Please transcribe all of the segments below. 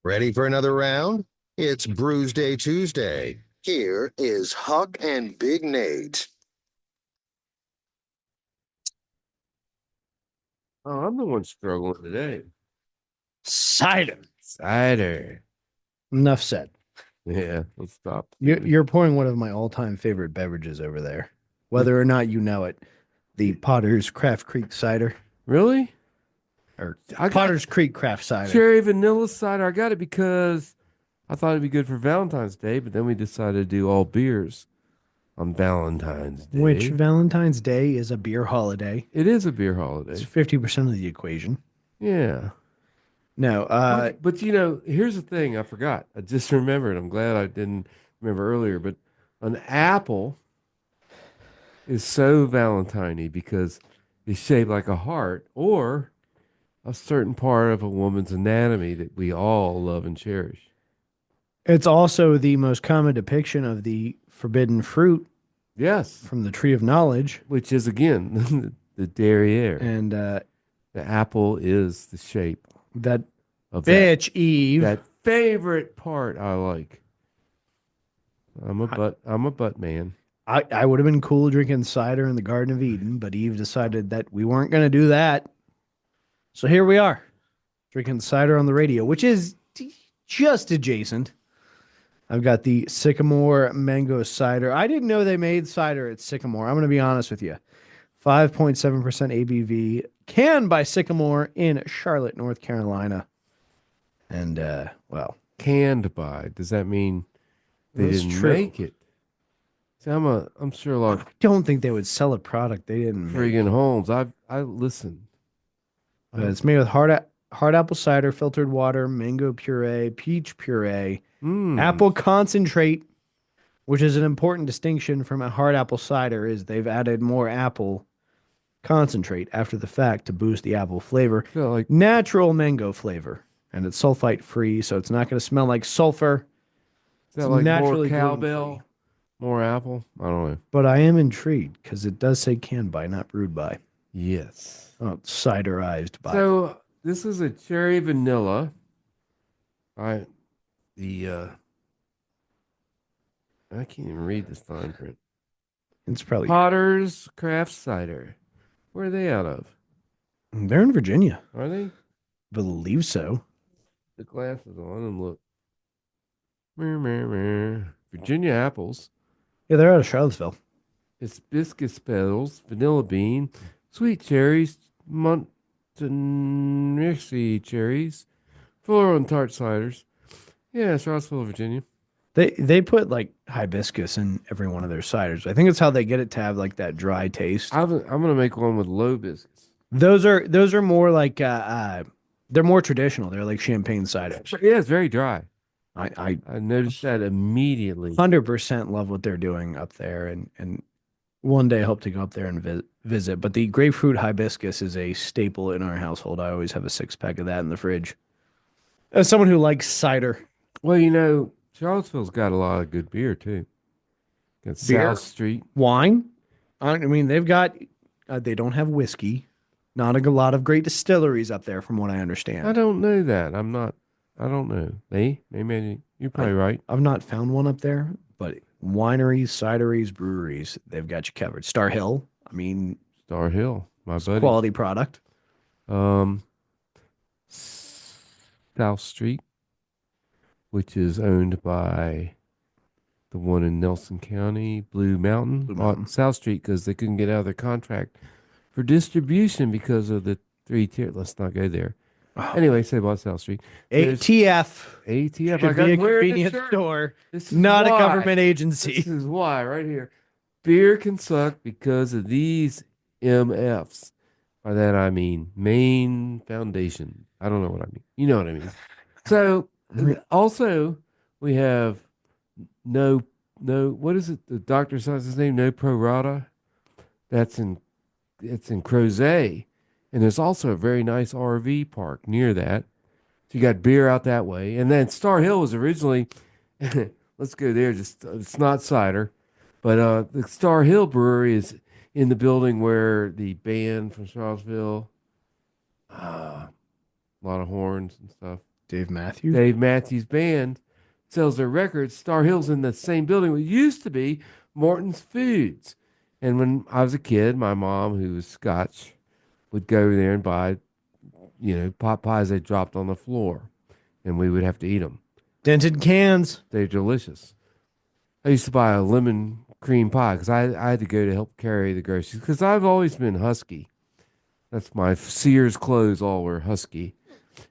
Ready for another round? It's Brewsday Tuesday. Here is Huck and Big Nate. Oh, I'm the one struggling today. Cider. Cider. Enough said. Yeah, let's stop. You're pouring one of my all-time favorite beverages over there, whether or not you know it. The Potter's Craft Creek cider, Really? or I got Potter's Creek Craft cider. cherry vanilla cider. I got it because I thought it'd be good for Valentine's Day, but then we decided to do all beers on Valentine's Day. Which Valentine's Day is a beer holiday. It is a beer It's holiday. 50% of the equation. Yeah. No, But here's the thing I forgot. I just remembered. I'm glad I didn't remember earlier, but an apple is so Valentine-y because it's shaped like a heart or a certain part of a woman's anatomy that we all love and cherish. it's also the most common depiction of the forbidden fruit Yes, from the tree of knowledge. which is again the derriere. And The apple is the shape that of bitch Eve. that favorite part I like. I'm a butt man. I would have been cool drinking cider in the Garden of Eden, but Eve decided that we weren't going to do that. So here we are, drinking cider on the radio, which is just adjacent. I've got the Sycamore mango cider. I didn't know they made cider at Sycamore. I'm going to be honest with you. 5.7% ABV, canned by Sycamore in Charlotte, North Carolina. And, well, Canned by. Does that mean they That's didn't true. make it? See, I'm sure a lot I of don't think they would sell a product they didn't make. friggin' homes. I listen. It's made with hard apple cider, filtered water, mango puree, peach puree, apple concentrate, which is an important distinction from a hard apple cider, is they've added more apple concentrate after the fact to boost the apple flavor. Feel like Natural mango flavor, and it's sulfite free, so it's not going to smell like sulfur. is that It's like more naturally cowbell, gluten-free. more apple? I don't know. But I am intrigued because it does say canned by, not brewed by. Yes. Oh, it's ciderized by. So this is a cherry vanilla. I can't even read this fine print. It's probably Potter's Craft Cider. Where are they out of? they're in Virginia. Are they? Believe so. The glasses on and look. Meh, meh, meh. Virginia apples. Yeah, they're out of Charlottesville. Hibiscus petals, vanilla bean, sweet cherries, Montanixi cherries, floral and tart ciders. Yeah, Charlottesville, Virginia. They put like hibiscus in every one of their ciders. I think it's how they get it to have like that dry taste. I'm gonna make one with low biscuits. Those are more like they're more traditional. They're like champagne ciders. Yeah, it's very dry. I I noticed that immediately. 100% love what they're doing up there, and one day I hope to go up there and visit. But the grapefruit hibiscus is a staple in our household. I always have a 6-pack of that in the fridge. As someone who likes cider, Well, Charlottesville's got a lot of good beer too. Got Beer? South Street. wine. I mean, they've got they don't have whiskey. Not a lot of great distilleries up there, from what I understand. I don't know that. I don't know. Maybe you're probably right. I've not found one up there, but wineries, cideries, breweries, they've got you covered. Star Hill, I mean, Star Hill, my buddy. quality product. Um, South Street, which is owned by the one in Nelson County, Blue Mountain. Blue Mountain. South Street because they couldn't get out of their contract for distribution because of the 3-tier. Let's not go there. Oh. Anyway, say about South Street. There's ATF ATF. should I got be a wearing the convenience shirt. store, This is not a why. government agency. This is why, right here. Beer can suck because of these MFs. By that I mean main foundation. I don't know what I mean. You know what I mean. So also we have no what is it? The doctor says his name, no pro rata. It's in Crozet. And there's also a very nice RV park near that. So you got beer out that way. And then Star Hill was originally let's go there. Just it's not cider. But the Star Hill Brewery is in the building where the band from Charlottesville, a lot of horns and stuff. Dave Matthews. Dave Matthews Band sells their records. Star Hill's in the same building. It used to be Morton's Foods. And when I was a kid, my mom, who was Scotch, would go there and buy, pot pies they dropped on the floor, and we would have to eat them. Dented cans. They're delicious. I used to buy a lemon cream pie because I had to go to help carry the groceries because I've always been husky. That's my Sears clothes all were husky.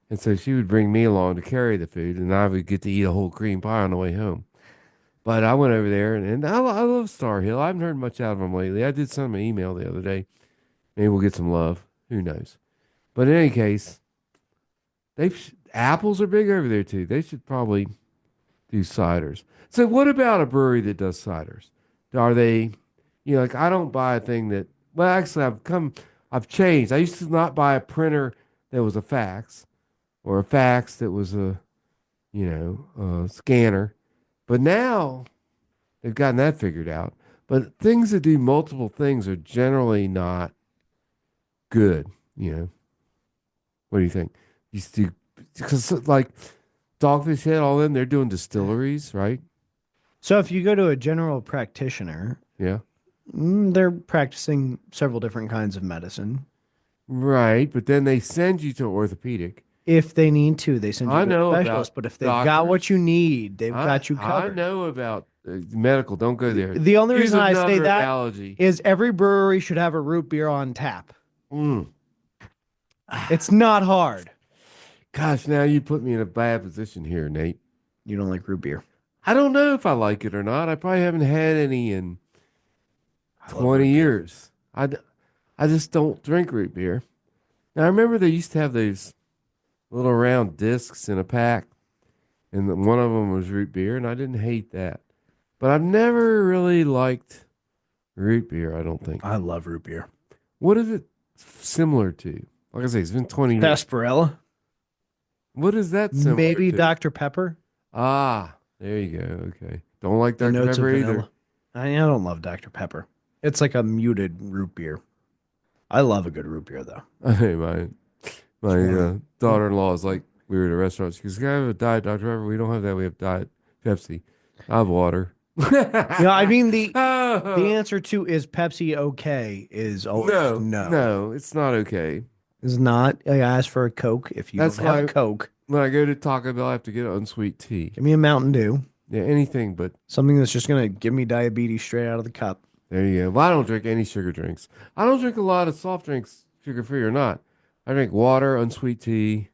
And so she would bring me along to carry the food, and I would get to eat a whole cream pie on the way home. But I went over there, and I love Star Hill. I haven't heard much out of them lately. I did send them an email the other day. Maybe we'll get some love. Who knows? But in any case, apples are big over there, too. They should probably do ciders. So what about a brewery that does ciders? Are they, like I don't buy a thing that, well, actually I've changed. I used to not buy a printer that was a fax or a fax that was a scanner. But now they've gotten that figured out. But things that do multiple things are generally not good, What do you think? Used to, because like Dogfish Head, all them, they're doing distilleries, right? So if you go to a general practitioner, Yeah. they're practicing several different kinds of medicine. Right, but then they send you to orthopedic. If they need to, they send you I to know a about specialist. But if they've got what you need, they've got you I covered. know about medical. Don't go there. The only Use reason I say another that analogy. is every brewery should have a root beer on tap. Mm. It's not hard. Gosh, now you put me in a bad position here, Nate. You don't like root beer? I don't know if I like it or not. I probably haven't had any in I love 20 root beer. years. I just don't drink root beer. Now, I remember they used to have those little round discs in a pack, and one of them was root beer, and I didn't hate that. But I've never really liked root beer, I don't think. I love root beer. What is it similar to? Like I say, it's been 20 years. Sarsaparilla? What is that similar Maybe to? Dr. Pepper? Ah, there you go. Okay. Don't like The Dr. notes of Pepper either. vanilla. I don't love Dr. Pepper. It's like a muted root beer. I love a good root beer, though. Hey, my daughter-in-law is like, we were at a restaurant. She goes, "Can I have a Diet Dr. Pepper?" We don't have that. We have Diet Pepsi. I have water. I mean, the Oh. answer to is Pepsi okay is always no. No, it's not okay. It's not. I asked for a Coke. If you That's don't have why- a Coke, When I go to Taco Bell, I have to get unsweet tea. give me a Mountain Dew. Yeah, anything but. Something that's just going to give me diabetes straight out of the cup. There you go. Well, I don't drink any sugar drinks. I don't drink a lot of soft drinks, sugar-free or not. I drink water, unsweet tea,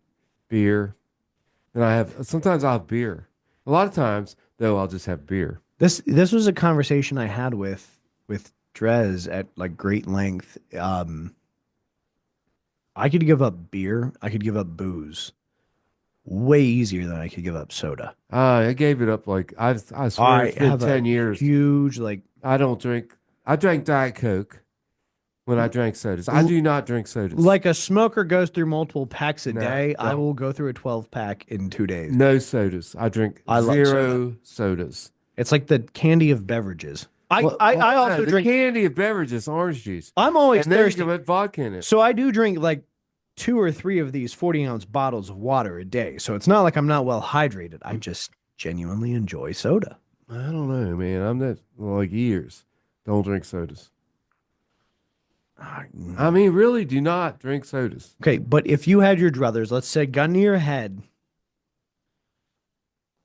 beer. And sometimes I'll have beer. A lot of times, though, I'll just have beer. This was a conversation I had with Drez at like great length. I could give up beer. I could give up booze way easier than I could give up soda. I gave it up I swear I it's been have 10 a years. huge like I don't drink. I drank Diet Coke when I drank sodas. I do not drink sodas. like a smoker goes through multiple packs a No, day. I don't. will go through a 12 pack in 2 days. No sodas. I drink I love zero sodas. It's like the candy of beverages. I Well, also the drink. candy of beverages, orange juice. I'm always And then you thirsty. can put vodka in it. So I do drink like 2 or 3 of these 40-ounce bottles of water a day. So it's not like I'm not well hydrated. I just genuinely enjoy soda. I don't know, man. I'm not like years. Don't drink sodas. I mean, really, do not drink sodas. Okay, but if you had your druthers, let's say gun to your head,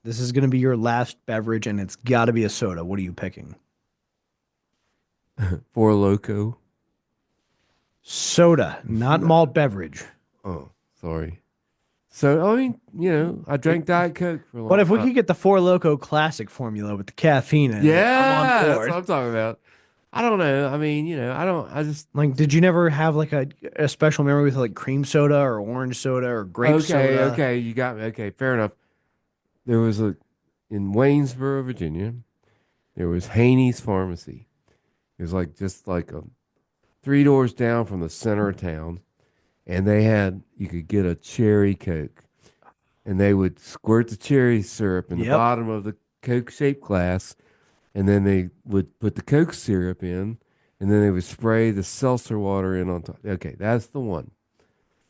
this is going to be your last beverage and it's got to be a soda. What are you picking? Four Loco. Soda, not malt beverage. Oh, sorry. So, I mean, I drank Diet Coke for a long But if we time. could get the Four Loco classic formula with the caffeine in it, Yeah, I'm on that's board. what I'm talking about. I don't know. I mean, I just. Like, did you never have like a special memory with like cream soda or orange soda or grape soda? Okay, you got me. Okay, fair enough. There was in Waynesboro, Virginia, there was Haney's Pharmacy. It was just like 3 doors down from the center of town. And you could get a cherry Coke. And they would squirt the cherry syrup in the bottom of the Coke-shaped glass. And then they would put the Coke syrup in. And then they would spray the seltzer water in on top. Okay, that's the one.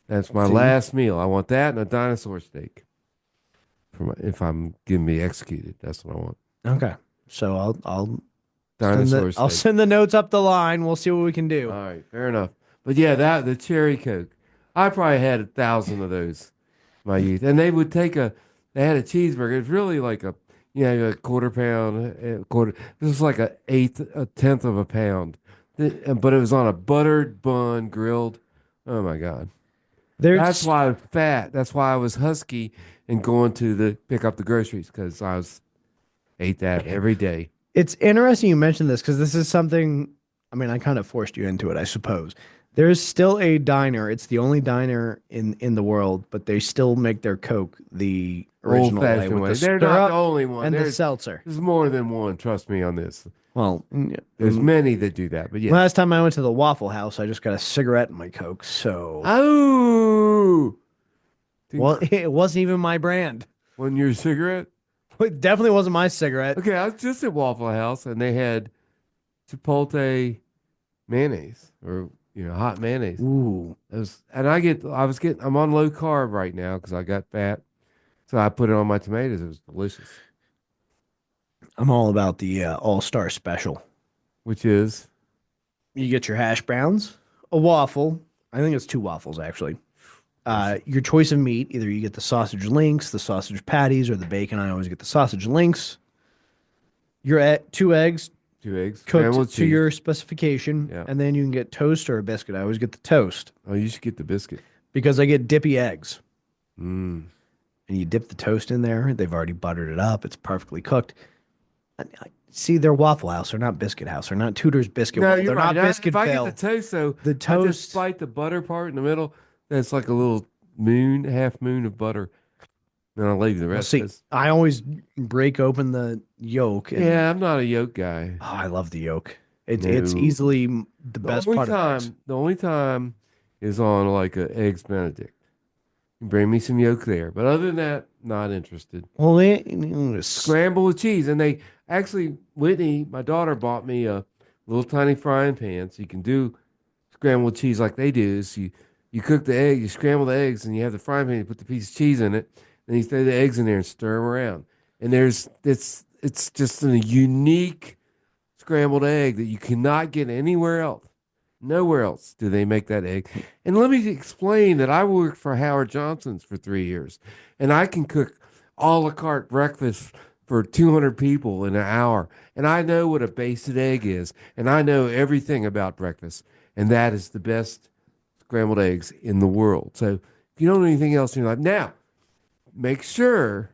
That's my last meal. I want that and a dinosaur steak. if I'm getting me executed. That's what I want. Okay. So I'll Dinosaur I'll steak. send the notes up the line. We'll see what we can do. All right, fair enough. But yeah, the cherry Coke. I probably had 1,000 of those in my youth, and they would take they had a cheeseburger. It's really like a quarter pound, quarter. This is like a tenth of a pound, but it was on a buttered bun, grilled. Oh my God. That's There's why I was fat. That's why I was husky and going to pick up the groceries because ate that every day. It's interesting you mentioned this because this is something, I mean, I kind of forced you into it, I suppose. There's still a diner. It's the only diner in the world, but they still make their Coke the Old original way fashioned with way. the They're not the syrup only one. and the seltzer. There's more than one. Trust me on this. Well, There's many that do that, but yes. last time I went to the Waffle House, I just got a cigarette in my Coke. So, Oh, well, it wasn't even my brand. one your cigarette. It definitely wasn't my cigarette. Okay, I was just at Waffle House and they had Chipotle mayonnaise or hot mayonnaise. Ooh, I'm on low carb right now because I got fat, so I put it on my tomatoes. It was delicious. I'm all about the All-Star Special. Which is You get your hash browns, a waffle. I think it's 2 waffles actually. Your choice of meat. Either you get the sausage links, the sausage patties, or the bacon. I always get the sausage links. Your 2 eggs 2 eggs, cooked scrambled to cheese. your specification, Yeah. and then you can get toast or a biscuit. I always get the toast Oh, you should get the biscuit. because I get dippy eggs. Mm. And you dip the toast in there. They've already buttered it up. It's perfectly cooked. See, they're Waffle House. They're not Biscuit House. They're not Tudor's Biscuit. No, Wall. you're They're right. not Biscuit If I Bill. get the toast, though, The I toast. just bite the butter part in the middle. That's like a little moon, half moon of butter. And I'll leave the Well, rest. see, I always break open the yolk. And, Yeah, I'm not a yolk guy. oh, I love the yolk. It's No. easily the best part of eggs. The only time is on like a eggs Benedict. Bring me some yolk there, but other than that, not interested. Well, Scramble with cheese, and they actually Whitney, my daughter, bought me a little tiny frying pan, so you can do scrambled cheese like they do. So you cook the egg, you scramble the eggs, and you have the frying pan. You put the piece of cheese in it, and you throw the eggs in there and stir them around. And it's just a unique scrambled egg that you cannot get anywhere else. Nowhere else do they make that egg. And let me explain that I worked for Howard Johnson's for 3 years, and I can cook a la carte breakfast for 200 people in an hour. And I know what a basted egg is, and I know everything about breakfast. And that is the best scrambled eggs in the world. So if you don't know anything else in your life, now make sure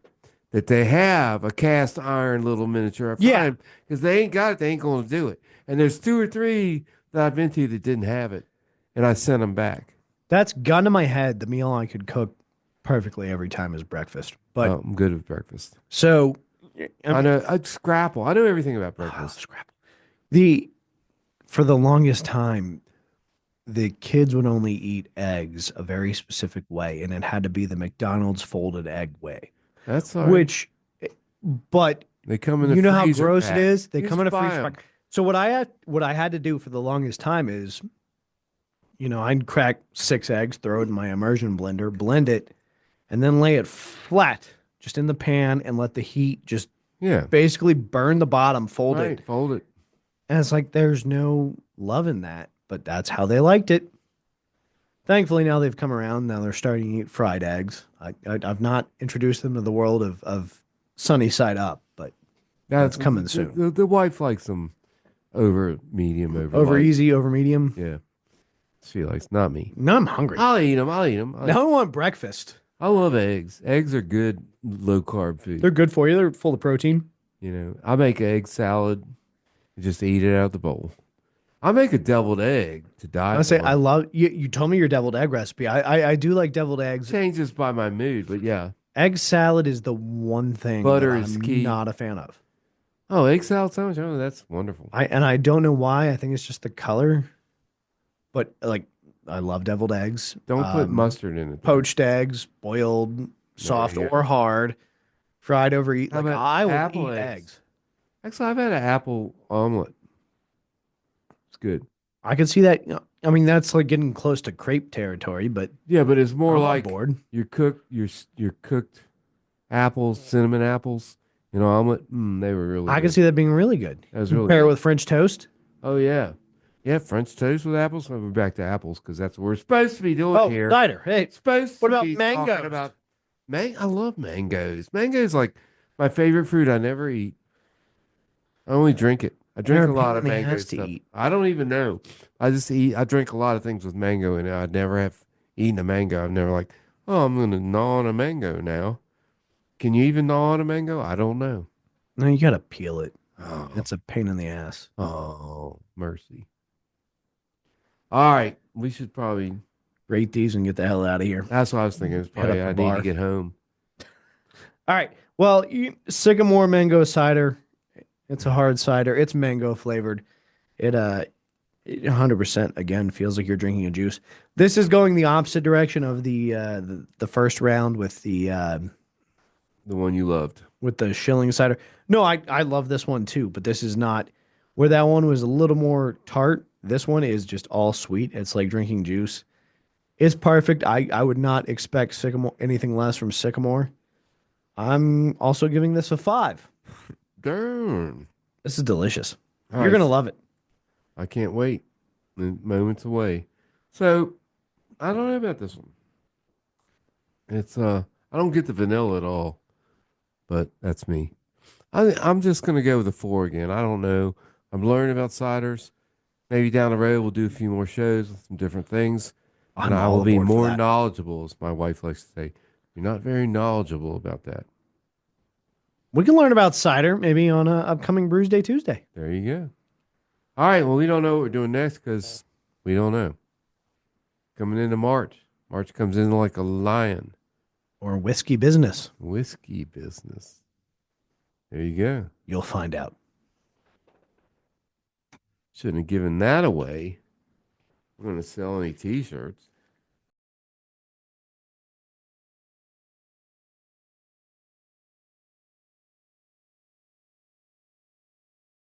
that they have a cast iron little miniature Yeah. because they ain't got it, they ain't going to do it. And there's 2 or 3 that I've been to that didn't have it, and I sent them back. that's gun to my head. The meal I could cook perfectly every time is breakfast. But Oh, I'm good with breakfast. so I know I scrapple. I know everything about breakfast. scrapple. For the longest time, the kids would only eat eggs a very specific way, and it had to be the McDonald's folded egg way. That's all right. Which, but They come in. you A know how freezer gross pack. it is. They You come just in a buy freezer 'em. pack. So what I had to do for the longest time is, I'd crack 6 eggs, throw it in my immersion blender, blend it, and then lay it flat just in the pan and let the heat just Yeah, basically burn the bottom, fold right. it. Fold it. And it's like there's no love in that, but that's how they liked it. Thankfully, now they've come around. Now they're starting to eat fried eggs. I've not introduced them to the world of sunny side up, but that's coming soon. The wife likes them over medium, Over light. easy, over medium. Yeah, she likes not me. Now I'm hungry. I'll eat them. I'll eat them. Now I want breakfast. I love eggs. Eggs are good low carb food. They're good for you. They're full of protein. I make egg salad and just eat it out the bowl. I make a deviled egg to die I say for. I love you. You told me your deviled egg recipe. I do like deviled eggs. Changes by my mood, but yeah. Egg salad is the one thing Butter that is I'm key. not a fan of. Oh, egg salad sandwich. Oh, that's wonderful. I don't know why. I think it's just the color. But like I love deviled eggs. Don't put mustard in it, though. Poached eggs, boiled, soft yeah. or hard, fried over eat. How Like about I will apple eat eggs? eggs. Actually, I've had an apple omelet. It's good. I could see that. I mean, that's like getting close to crepe territory, but Yeah, but it's more I'm on like board. you're cooked apples, cinnamon apples, omelet. They were really I can good. see that being really good. That was really Pair it good. with French toast. Oh yeah, yeah. French toast with apples. We're back to apples because that's what we're supposed to be doing Oh, here. cider. Hey, Supposed what to about be mangoes? talking about I love mangoes. Mangoes like my favorite fruit. I never eat. I only drink it. I drink They're a a pain lot in of the mango ass to stuff. eat. I don't even know. I just eat. I drink a lot of things with mango in it. I'd never have eaten a mango. I've never like, oh, I'm gonna gnaw on a mango now. Can you even gnaw on a mango? I don't know. No, you gotta peel it. Oh, It's a pain in the ass. oh, mercy. All right, we should probably. Rate these and get the hell out of here. That's what I was thinking. It's Head up probably the I need to bar. get home. All right. Well, Sycamore mango cider. It's a hard cider. It's mango flavored. It 100% again feels like you're drinking a juice. This is going the opposite direction of the first round The one you loved. with the shilling cider. No, I love this one too, but this is not where that one was a little more tart. This one is just all sweet. It's like drinking juice. It's perfect. I would not expect Sycamore anything less from Sycamore. I'm also giving this a 5. Darn. This is delicious. All You're right, gonna love it. I can't wait. The moments away. So I don't know about this one. It's I don't get the vanilla at all, but that's me. I'm just gonna go with a 4 again. I don't know. I'm learning about ciders. Maybe down the road we'll do a few more shows with some different things, and I'm I all will be aboard for more that. knowledgeable, as my wife likes to say. You're not very knowledgeable about that. We can learn about cider maybe on a upcoming Brewsday Tuesday There you go. All right. Well, we don't know what we're doing next because we don't know. Coming into March. March comes in like a lion. or whiskey business. Whiskey business. There you go. You'll find out. Shouldn't have given that away. We're going to sell any t-shirts.